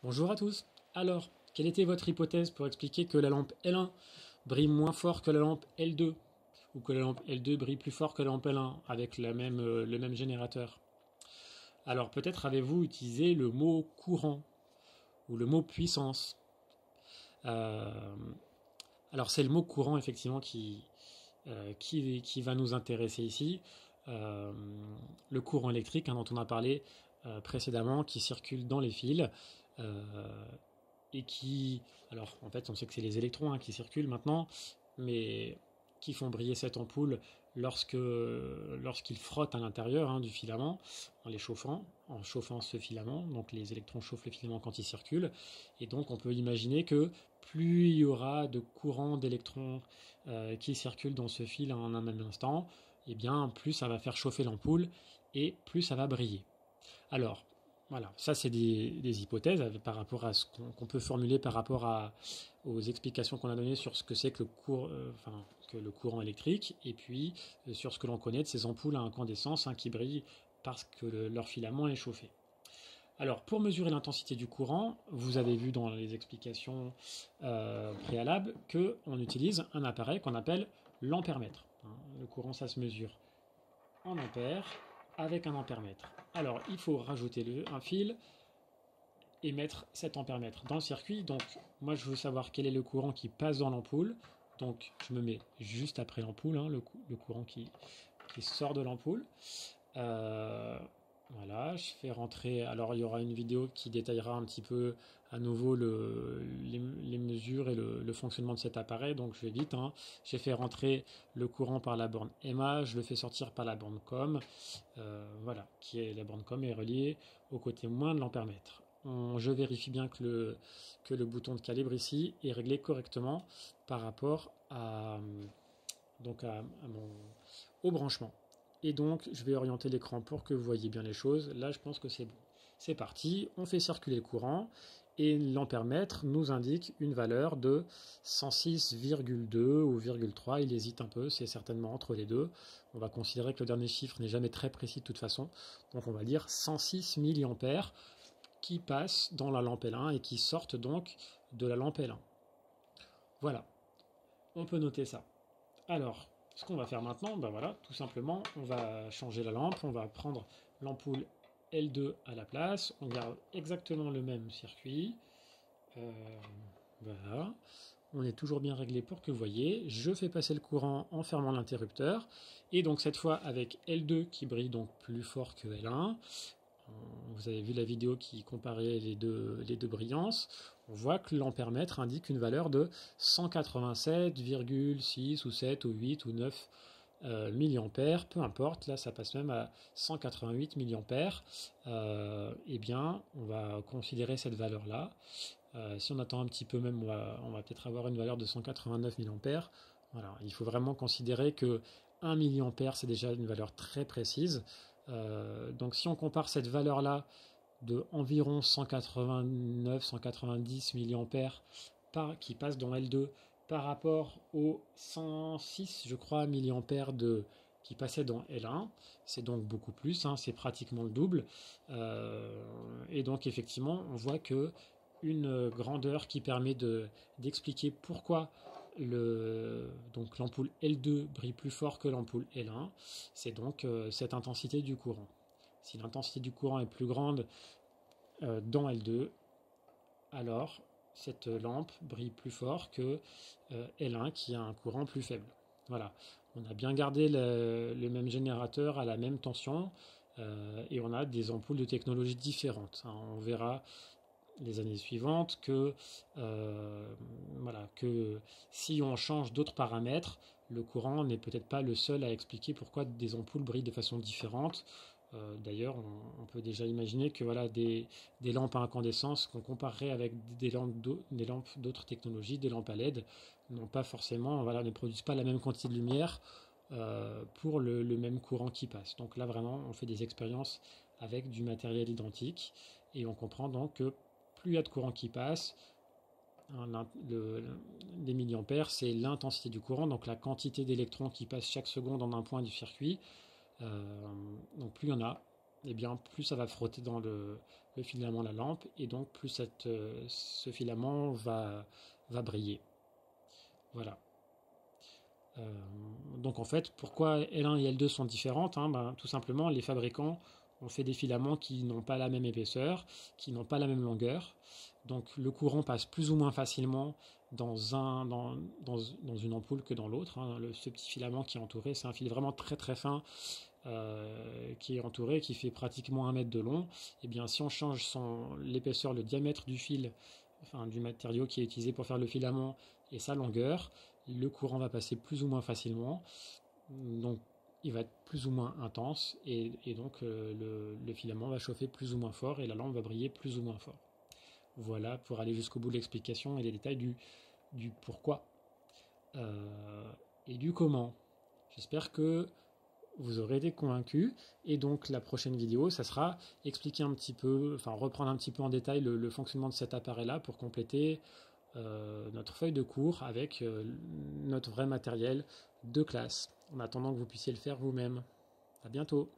Bonjour à tous. Alors, quelle était votre hypothèse pour expliquer que la lampe L1 brille moins fort que la lampe L2 ou que la lampe L2 brille plus fort que la lampe L1 avec le même générateur? Alors, peut-être avez-vous utilisé le mot courant ou le mot puissance. Euh, alors, c'est le mot courant effectivement qui va nous intéresser ici. Euh, le courant électrique, hein, dont on a parlé précédemment, qui circule dans les fils. Euh, et qui, alors en fait on sait que c'est les électrons, hein, qui circulent maintenant, mais qui font briller cette ampoule lorsqu'ils frottent à l'intérieur, hein, du filament en chauffant ce filament, donc les électrons chauffent le filament quand il circule, et donc on peut imaginer que plus il y aura de courant d'électrons qui circulent dans ce fil en un même instant, et bien plus ça va faire chauffer l'ampoule et plus ça va briller. Alors, voilà, ça c'est des hypothèses par rapport à ce qu'on peut formuler par rapport aux explications qu'on a données sur ce que c'est que que le courant électrique, et puis sur ce que l'on connaît de ces ampoules à incandescence, hein, qui brillent parce que leur filament est chauffé. Alors, pour mesurer l'intensité du courant, vous avez vu dans les explications préalables qu'on utilise un appareil qu'on appelle l'ampèremètre, hein. Le courant, ça se mesure en ampères avec un ampèremètre. Alors, il faut rajouter un fil et mettre cet ampèremètre dans le circuit. Donc, moi, je veux savoir quel est le courant qui passe dans l'ampoule. Donc, je me mets juste après l'ampoule, hein, le courant qui sort de l'ampoule. Euh, voilà, je fais rentrer. Alors, il y aura une vidéo qui détaillera un petit peu à nouveau les mesures et le fonctionnement de cet appareil. Donc, je vais vite, hein. J'ai fait rentrer le courant par la borne EMA, je le fais sortir par la borne COM. Voilà, la borne COM est reliée au côté moins de l'ampèremètre. Je vérifie bien que le bouton de calibre ici est réglé correctement par rapport au branchement. Et donc, je vais orienter l'écran pour que vous voyez bien les choses. Là, je pense que c'est bon. C'est parti, on fait circuler le courant et l'ampèremètre nous indique une valeur de 106,2 ou 0,3. Il hésite un peu, c'est certainement entre les deux. On va considérer que le dernier chiffre n'est jamais très précis de toute façon. Donc on va dire 106 milliampères qui passent dans la lampe L1 et qui sortent donc de la lampe L1. Voilà, on peut noter ça. Alors, ce qu'on va faire maintenant, ben voilà, tout simplement, on va changer la lampe, on va prendre l'ampoule L2 à la place, on garde exactement le même circuit. Euh, voilà, on est toujours bien réglé pour que vous voyez. Je fais passer le courant en fermant l'interrupteur, et donc cette fois avec L2 qui brille donc plus fort que L1. Vous avez vu la vidéo qui comparait les deux brillances. On voit que l'ampèremètre indique une valeur de 187,6 ou 7 ou 8 ou 9 milliampères, peu importe. Là, ça passe même à 188 milliampères. Eh bien, on va considérer cette valeur-là. Si on attend un petit peu même, on va peut-être avoir une valeur de 189 milliampères. Voilà, il faut vraiment considérer que 1 milliampère, c'est déjà une valeur très précise. Donc si on compare cette valeur-là de environ 189-190 milliampères qui passe dans L2 par rapport aux 106, je crois, milliampères qui passaient dans L1, c'est donc beaucoup plus, hein, c'est pratiquement le double. Et donc effectivement, on voit que une grandeur qui permet d'expliquer pourquoi donc l'ampoule L2 brille plus fort que l'ampoule L1, c'est donc cette intensité du courant. Si l'intensité du courant est plus grande dans L2, alors cette lampe brille plus fort que L1 qui a un courant plus faible. Voilà, on a bien gardé le même générateur à la même tension et on a des ampoules de technologies différentes, hein. On verra les années suivantes que si on change d'autres paramètres, le courant n'est peut-être pas le seul à expliquer pourquoi des ampoules brillent de façon différente. D'ailleurs, on peut déjà imaginer que voilà, des lampes à incandescence qu'on comparerait avec des lampes d'autres technologies, des lampes à LED, n'ont pas forcément, voilà, ne produisent pas la même quantité de lumière pour le même courant qui passe. Donc là, vraiment, on fait des expériences avec du matériel identique et on comprend donc que plus il y a de courant qui passe, hein, les milliampères, c'est l'intensité du courant, donc la quantité d'électrons qui passent chaque seconde en un point du circuit. Donc plus il y en a, et bien plus ça va frotter dans le filament de la lampe, et donc plus ce filament va briller. Voilà. Donc en fait, pourquoi L1 et L2 sont différentes, hein, ben, tout simplement, les fabricants ont fait des filaments qui n'ont pas la même épaisseur, qui n'ont pas la même longueur. Donc le courant passe plus ou moins facilement dans une ampoule que dans l'autre. Hein. Ce petit filament qui est entouré, c'est un fil vraiment très très fin qui est entouré, qui fait pratiquement 1 mètre de long. Et bien si on change l'épaisseur, le diamètre du fil, enfin du matériau qui est utilisé pour faire le filament et sa longueur, le courant va passer plus ou moins facilement, donc il va être plus ou moins intense, et donc le filament va chauffer plus ou moins fort, et la lampe va briller plus ou moins fort. Voilà, pour aller jusqu'au bout de l'explication et les détails du pourquoi et du comment. J'espère que vous aurez été convaincus, et donc la prochaine vidéo, ça sera expliquer un petit peu, enfin reprendre un petit peu en détail le fonctionnement de cet appareil-là pour compléter notre feuille de cours avec notre vrai matériel de classe, en attendant que vous puissiez le faire vous-même. À bientôt.